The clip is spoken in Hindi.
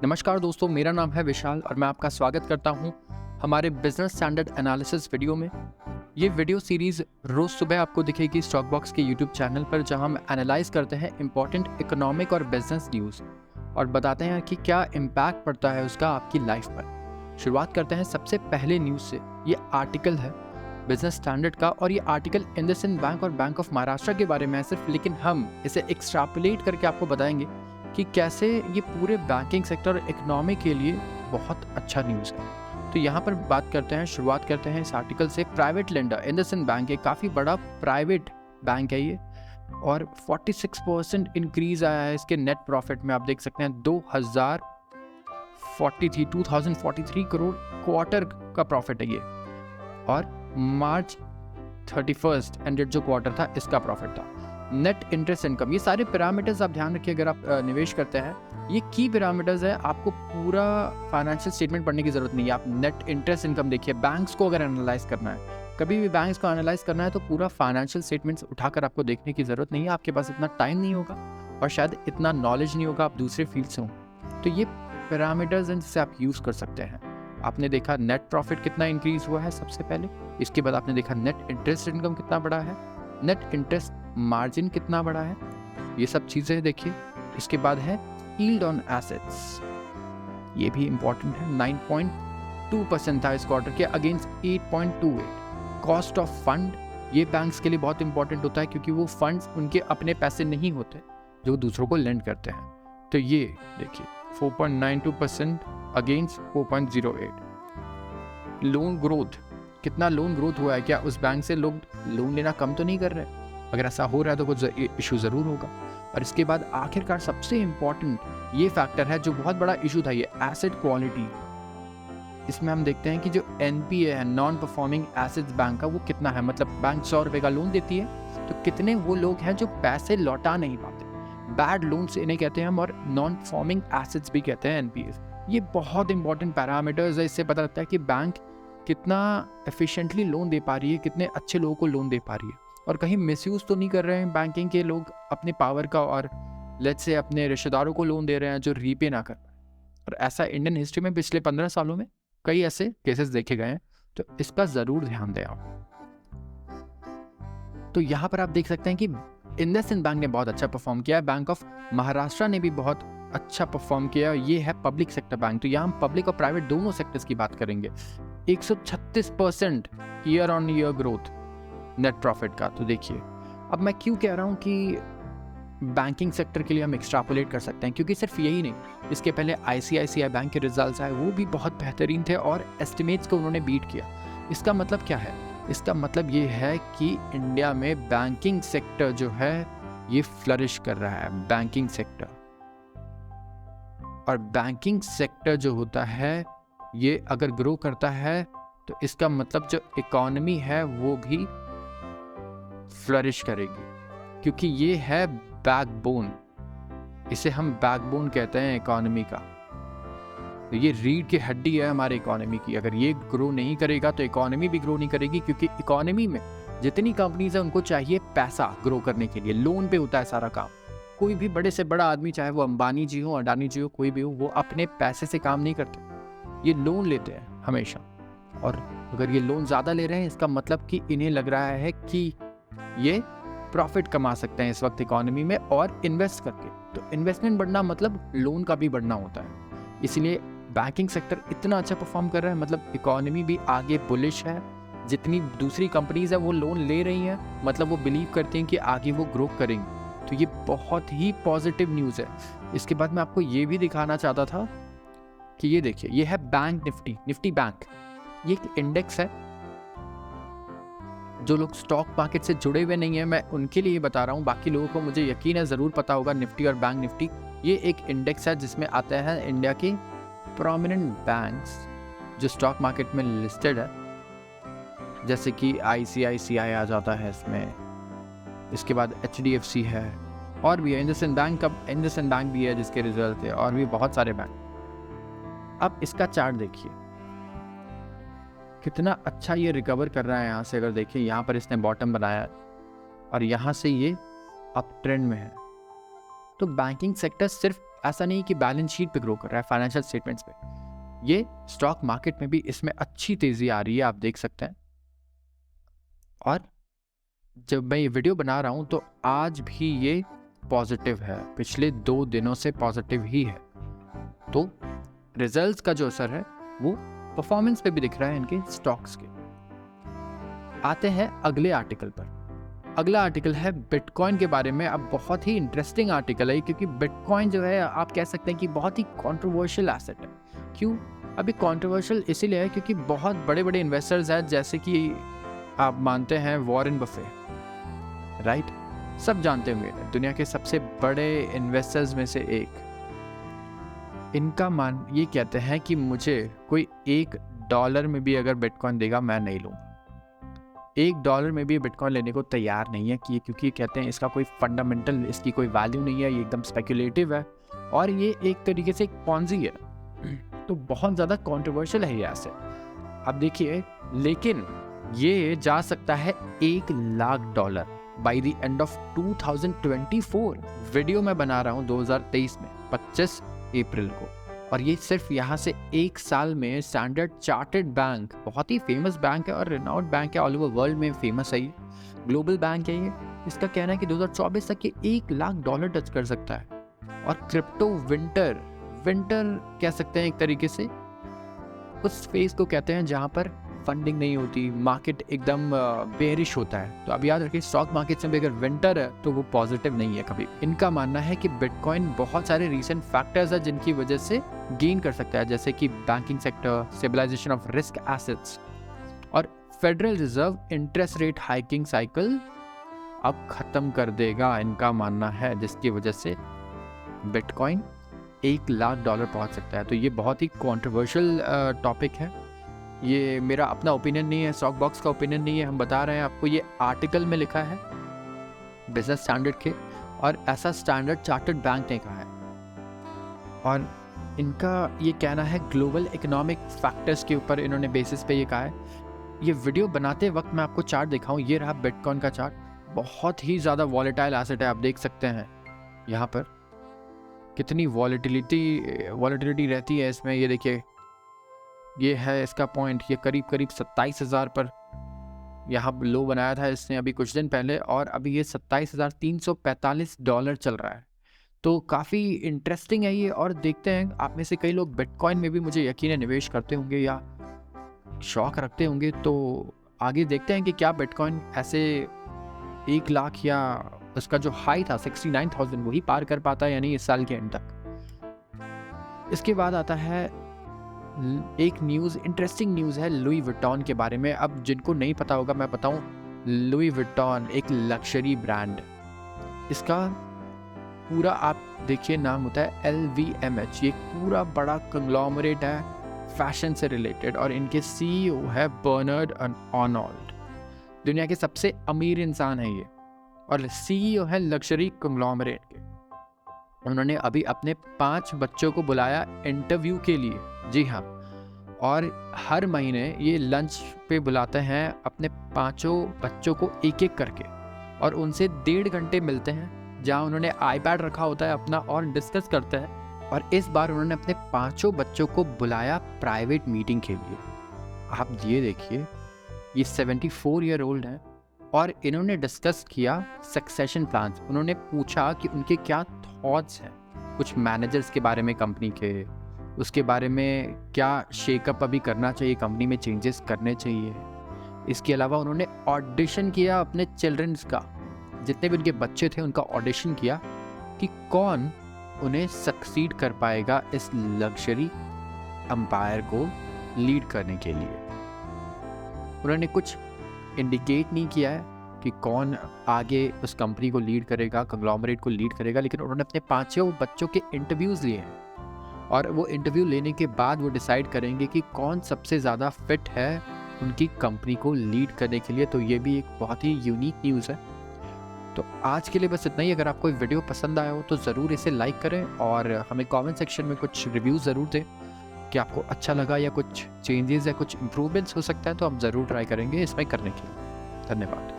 नमस्कार दोस्तों, मेरा नाम है विशाल और मैं आपका स्वागत करता हूं हमारे बिजनेस स्टैंडर्ड एनालिसिस वीडियो में। ये वीडियो सीरीज रोज सुबह आपको दिखेगी स्टॉक बॉक्स के यूट्यूब चैनल पर, जहां हम एनालाइज करते हैं इंपॉर्टेंट इकोनॉमिक और बिजनेस न्यूज़ और बताते हैं कि क्या इम्पैक्ट पड़ता है उसका आपकी लाइफ पर। शुरुआत करते हैं सबसे पहले न्यूज़ से। ये आर्टिकल है बिजनेस स्टैंडर्ड का और ये आर्टिकल इंडसइंड बैंक और बैंक ऑफ महाराष्ट्र के बारे में है सिर्फ, लेकिन हम इसे एक्सट्रापोलेट करके आपको बताएंगे कि कैसे ये पूरे बैंकिंग सेक्टर और इकोनॉमी के लिए बहुत अच्छा न्यूज़ है। तो यहाँ पर शुरुआत करते हैं इस आर्टिकल से। प्राइवेट लेंडर इंडसइंड बैंक एक काफ़ी बड़ा प्राइवेट बैंक है ये, और 46% इंक्रीज आया है इसके नेट प्रॉफिट में। आप देख सकते हैं 2043 करोड़ क्वार्टर का प्रॉफिट है ये, और मार्च 31 एंडेड जो क्वार्टर था इसका प्रॉफिट था। नेट इंटरेस्ट इनकम, ये सारे पैरामीटर्स आप ध्यान रखिए अगर आप निवेश करते हैं। ये की पैरामीटर्स है, आपको पूरा फाइनेंशियल स्टेटमेंट पढ़ने की जरूरत नहीं है। आप नेट इंटरेस्ट इनकम देखिए। बैंक्स को अगर एनालाइज करना है, कभी भी बैंक्स को एनालाइज करना है, तो पूरा फाइनेंशियल स्टेटमेंट्स उठाकर आपको देखने की जरूरत नहीं है। आपके पास इतना टाइम नहीं होगा और शायद इतना नॉलेज नहीं होगा, आप दूसरे फील्ड से हो। तो ये पैरामीटर्स हैं जिससे आप यूज कर सकते हैं। आपने देखा नेट प्रॉफिट कितना इंक्रीज हुआ है सबसे पहले, इसके बाद आपने देखा नेट इंटरेस्ट इनकम कितना बड़ा है, नेट इंटरेस्ट मार्जिन कितना बड़ा है, ये सब चीजें देखिए। इसके बाद है यील्ड ऑन एसेट्स, ये भी इंपॉर्टेंट है। 9.2% था इस क्वार्टर के अगेंस्ट 8.28। कॉस्ट ऑफ फंड, ये बैंक्स के लिए बहुत इंपॉर्टेंट होता है क्योंकि वो फंड्स उनके अपने पैसे नहीं होते जो दूसरों को लेंड करते हैं। तो ये देखिए 4.92% अगेंस्ट 4.08। लोन ग्रोथ, कितना लोन ग्रोथ हुआ है? क्या उस बैंक से लोग लोन लेना कम तो नहीं कर रहे? अगर ऐसा हो रहा है तो कुछ इशू ज़रूर होगा। और इसके बाद आखिरकार सबसे इम्पॉर्टेंट ये फैक्टर है जो बहुत बड़ा इशू था, ये एसेट क्वालिटी। इसमें हम देखते हैं कि जो NPA है, नॉन परफॉर्मिंग एसेट्स बैंक का, वो कितना है। मतलब बैंक 100 रुपये का लोन देती है तो कितने वो लोग हैं जो पैसे लौटा नहीं पाते। बैड लोन्स इन्हें कहते हैं हम, और नॉन परफॉर्मिंग एसेट्स भी कहते हैं NPAs। ये बहुत इंपॉर्टेंट पैरामीटर्स है। इससे पता लगता है कि बैंक कितना एफिशिएंटली लोन दे पा रही है, कितने अच्छे लोगों को लोन दे पा रही है, और कहीं मिसयूज तो नहीं कर रहे हैं बैंकिंग के लोग अपने पावर का, और लेट्स से अपने रिश्तेदारों को लोन दे रहे हैं जो रीपे ना कर पाए। और ऐसा इंडियन हिस्ट्री में पिछले 15 सालों में कई ऐसे केसेस देखे गए हैं, तो इसका ज़रूर ध्यान दें आप। तो यहाँ पर आप देख सकते हैं कि इंडसइंड बैंक ने बहुत अच्छा परफॉर्म किया है, बैंक ऑफ महाराष्ट्र ने भी बहुत अच्छा परफॉर्म किया। ये है पब्लिक सेक्टर बैंक, तो यहाँ हम पब्लिक और प्राइवेट दोनों सेक्टर्स की बात करेंगे। 136% year on year growth net profit का। तो देखिए, अब मैं क्यों कह रहा हूँ कि बैंकिंग सेक्टर के लिए हम एक्सट्रापोलेट कर सकते हैं, क्योंकि सिर्फ यही नहीं, इसके पहले ICICI बैंक के रिजल्ट्स आए, वो भी बहुत बेहतरीन थे और एस्टिमेट्स को उन्होंने बीट किया। इसका मतलब क्या है? इसका मतलब ये है कि इंडिया में बैंकिंग सेक्टर जो है ये फ्लरिश कर रहा है। बैंकिंग सेक्टर, और बैंकिंग सेक्टर जो होता है ये अगर ग्रो करता है तो इसका मतलब जो इकोनॉमी है वो भी फ्लरिश करेगी, क्योंकि ये है बैकबोन। इसे हम बैकबोन कहते हैं इकोनॉमी का। तो ये रीढ़ की हड्डी है हमारे इकोनॉमी की। अगर ये ग्रो नहीं करेगा तो इकोनॉमी भी ग्रो नहीं करेगी, क्योंकि इकोनॉमी में जितनी कंपनीज है उनको चाहिए पैसा ग्रो करने के लिए। लोन पे होता है सारा काम। कोई भी बड़े से बड़ा आदमी, चाहे वो अंबानी जी हो, अडानी जी हो, कोई भी हो, वो अपने पैसे से काम नहीं करते, ये लोन लेते हैं हमेशा। और अगर ये लोन ज़्यादा ले रहे हैं, इसका मतलब कि इन्हें लग रहा है कि ये प्रॉफिट कमा सकते हैं इस वक्त इकोनॉमी में, और इन्वेस्ट करके। तो इन्वेस्टमेंट बढ़ना मतलब लोन का भी बढ़ना होता है। इसलिए बैंकिंग सेक्टर इतना अच्छा परफॉर्म कर रहा है, मतलब इकोनॉमी भी आगे बुलिश है। जितनी दूसरी कंपनीज है वो लोन ले रही हैं, मतलब वो बिलीव करती हैं कि आगे वो ग्रो करेंगे। तो ये बहुत ही पॉजिटिव न्यूज़ है। इसके बाद मैं आपको ये भी दिखाना चाहता था कि ये देखिए, ये है बैंक निफ्टी बैंक। ये एक इंडेक्स है। जो लोग स्टॉक मार्केट से जुड़े हुए नहीं है, मैं उनके लिए बता रहा हूँ, बाकी लोगों को मुझे यकीन है ज़रूर पता होगा निफ्टी और बैंक निफ्टी। ये एक इंडेक्स है जिसमें आते हैं इंडिया के प्रोमिनेंट बैंक्स जो स्टॉक मार्केट में लिस्टेड है, जैसे कि ICICI आ जाता है इसमें। इसके बाद HDFC है, और भी है इंडसइंड बैंक भी है जिसके रिजल्ट है, और भी बहुत सारे बैंक। अब इसका चार्ट देखिए कितना अच्छा ये रिकवर कर रहा है। यहाँ से अगर देखिए, यहाँ पर इसने बॉटम बनाया और यहाँ से ये अप ट्रेंड में है। तो बैंकिंग सेक्टर सिर्फ ऐसा नहीं कि बैलेंस शीट पे ग्रो कर रहा है, फाइनेंशियल स्टेटमेंट्स पे। ये स्टॉक मार्केट में भी इसमें अच्छी तेजी आ रही है, आप देख सकते हैं। और जब मैं ये वीडियो बना रहा हूँ तो आज भी ये पॉजिटिव है, पिछले 2 दिनों से पॉजिटिव ही है। तो रिजल्ट्स का जो असर है वो परफॉर्मेंस पे भी दिख रहा है इनके स्टॉक्स के। आते हैं अगले आर्टिकल पर। अगला आर्टिकल है बिटकॉइन के बारे में। अब बहुत ही इंटरेस्टिंग आर्टिकल है, क्योंकि बिटकॉइन जो है आप कह सकते हैं कि बहुत ही कंट्रोवर्शियल एसेट है। क्यों? अभी कंट्रोवर्शियल इसीलिए है क्योंकि बहुत बड़े बड़े इन्वेस्टर्स हैं, जैसे कि आप मानते हैं वॉरेन बफे, राइट? सब जानते होंगे, दुनिया के सबसे बड़े इन्वेस्टर्स में से एक। इनका मान ये कहते हैं कि मुझे कोई $1 में भी अगर बिटकॉइन देगा मैं नहीं लूँगा। $1 में भी बिटकॉइन लेने को तैयार नहीं है, क्योंकि कहते हैं इसका कोई फंडामेंटल, इसकी कोई वैल्यू नहीं है, ये एकदम स्पेकुलेटिव है और ये एक तरीके से एक पॉन्जी है। तो बहुत ज़्यादा कंट्रोवर्शियल है ये एसेट। अब देखिए, लेकिन ये जा सकता है $1,00,000 by the end of 2024। Video मैं बना रहा हूँ 2023 में 25 अप्रैल को, और ये सिर्फ यहाँ से 1 साल में स्टैंडर्ड चार्टर्ड बैंक, बहुत ही फेमस बैंक है और रिनाउंड बैंक है, ऑल ओवर वर्ल्ड में फेमस है, ये ग्लोबल बैंक है। ये इसका कहना है कि 2024 तक ये $1,00,000 टच कर सकता है। और क्रिप्टो विंटर कह सकते हैं एक तरीके से, उस फेज को कहते हैं जहाँ पर फंडिंग नहीं होती, मार्केट एकदम बेरिश होता है। तो अब याद रखिए, स्टॉक मार्केट में भी अगर विंटर है तो वो पॉजिटिव नहीं है कभी। इनका मानना है कि बिटकॉइन बहुत सारे रीसेंट फैक्टर्स है जिनकी वजह से गेन कर सकता है, जैसे कि banking sector, stabilization of risk assets, और Federal Reserve interest rate hiking cycle अब खत्म कर देगा, इनका मानना है, जिसकी वजह से बिटकॉइन $1,00,000 पहुंच सकता है। तो ये बहुत ही कॉन्ट्रोवर्शियल टॉपिक है। ये मेरा अपना ओपिनियन नहीं है, स्टॉक बॉक्स का ओपिनियन नहीं है, हम बता रहे हैं आपको। ये आर्टिकल में लिखा है बिजनेस स्टैंडर्ड के, और ऐसा स्टैंडर्ड चार्टर्ड बैंक ने कहा है। और इनका ये कहना है ग्लोबल इकोनॉमिक फैक्टर्स के ऊपर इन्होंने बेसिस पे ये कहा है। ये वीडियो बनाते वक्त मैं आपको चार्ट दिखाऊं, ये रहा बिटकॉइन का चार्ट। बहुत ही ज़्यादा वॉलेटाइल एसेट है, आप देख सकते हैं यहाँ पर कितनी वॉलेटिलिटी रहती है इसमें। ये देखिए, ये है इसका पॉइंट, ये करीब 27,000 पर यहाँ लो बनाया था इसने अभी कुछ दिन पहले, और अभी ये $27,345 चल रहा है। तो काफ़ी इंटरेस्टिंग है ये। और देखते हैं, आप में से कई लोग बिटकॉइन में भी मुझे यकीन निवेश करते होंगे या शौक रखते होंगे, तो आगे देखते हैं कि क्या बिटकॉइन ऐसे 1,00,000 या उसका जो हाई था 69,000 वही पार कर पाता है या नहीं इस साल के एंड तक। इसके बाद आता है एक न्यूज़, इंटरेस्टिंग न्यूज़ है लुई विटॉन के बारे में। अब जिनको नहीं पता होगा मैं बताऊं, लुई विटॉन एक लग्जरी ब्रांड, इसका पूरा आप देखिए नाम होता है LVMH। ये पूरा बड़ा कंग्लोमरेट है फैशन से रिलेटेड, और इनके CEO है बर्नार्ड आर्नोल्ड। दुनिया के सबसे अमीर इंसान है ये, और CEO है लग्जरी कंग्लोमरेट के। उन्होंने अभी अपने 5 बच्चों को बुलाया इंटरव्यू के लिए, जी हाँ, और हर महीने ये लंच पे बुलाते हैं अपने 5 बच्चों को एक एक करके, और उनसे 1.5 घंटे मिलते हैं, जहाँ उन्होंने iPad रखा होता है अपना और डिस्कस करते हैं। और इस बार उन्होंने अपने 5 बच्चों को बुलाया प्राइवेट मीटिंग के लिए। आप ये देखिए, ये 74 ईयर ओल्ड है, और इन्होंने डिस्कस किया सक्सेशन प्लान्स। उन्होंने पूछा कि उनके क्या थॉट्स हैं कुछ मैनेजर्स के बारे में कंपनी के, उसके बारे में क्या शेकअप अभी करना चाहिए, कंपनी में चेंजेस करने चाहिए। इसके अलावा उन्होंने ऑडिशन किया अपने चिल्ड्रंस का, जितने भी उनके बच्चे थे उनका ऑडिशन किया कि कौन उन्हें सक्सीड कर पाएगा इस लग्जरी एम्पायर को लीड करने के लिए। उन्होंने कुछ इंडिकेट नहीं किया है कि कौन आगे उस कंपनी को लीड करेगा, कंग्लोमरेट को लीड करेगा, लेकिन उन्होंने अपने 5 बच्चों के इंटरव्यूज़ लिए हैं, और वो इंटरव्यू लेने के बाद वो डिसाइड करेंगे कि कौन सबसे ज़्यादा फिट है उनकी कंपनी को लीड करने के लिए। तो ये भी एक बहुत ही यूनिक न्यूज़ है। तो आज के लिए बस इतना ही। अगर आपको वीडियो पसंद आया हो तो ज़रूर इसे लाइक करें, और हमें कमेंट सेक्शन में कुछ रिव्यूज़ ज़रूर दें कि आपको अच्छा लगा या कुछ चेंजेस या कुछ इम्प्रूवमेंट्स हो सकता है, तो हम ज़रूर ट्राई करेंगे इसमें करने के लिए। धन्यवाद।